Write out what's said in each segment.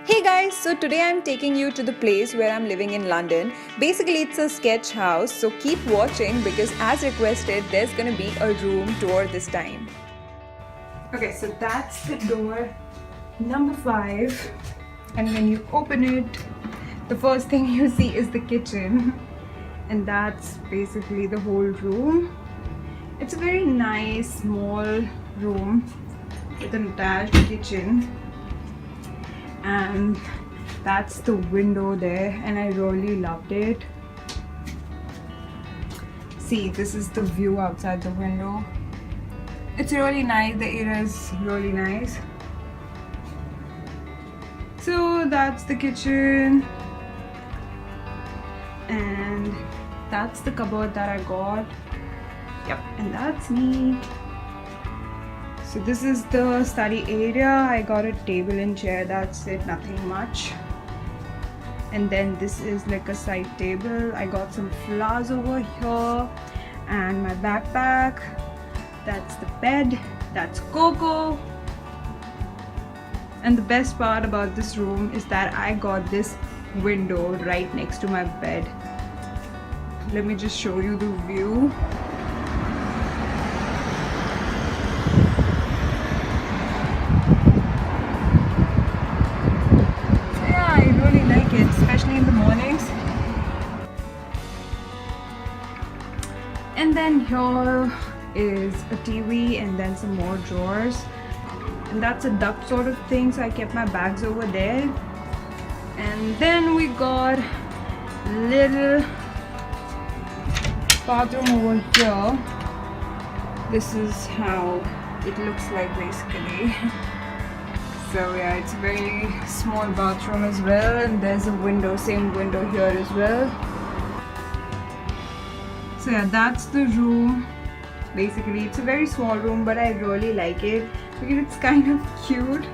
Hey guys, so today I'm taking you to the place where I'm living in London. Basically, it's a sketch house, so keep watching because as requested, there's gonna be a room tour this time. Okay, so that's the door number 5, and when you open it, the first thing you see is the kitchen, and that's basically the whole room. It's a very nice small room with an attached kitchen, and that's the window there, and I really loved it. See, this is the view outside the window. It's really nice, the area is really nice. So that's the kitchen, and that's the cupboard that I got. Yep, and that's me. So this is the study area. I got a table and chair, that's it, nothing much. And then this is like a side table. I got some flowers over here and my backpack. That's the bed, that's Coco. And the best part about this room is that I got this window right next to my bed. Let me just show you the view. Especially in the mornings. And then here is a TV and then some more drawers, and that's a duct sort of thing, so I kept my bags over there. And then we got little bathroom over here. This is how it looks like basically. So yeah, it's a very small bathroom as well, and there's a window, same window here as well. So yeah, that's the room. Basically, it's a very small room, but I really like it because it's kind of cute,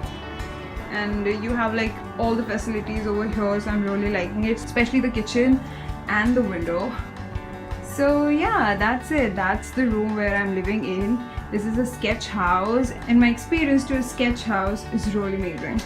and you have like all the facilities over here, so I'm really liking it, especially the kitchen and the window. So yeah, that's it. That's the room where I'm living in. This is a sketch house, and my experience to a sketch house is really amazing.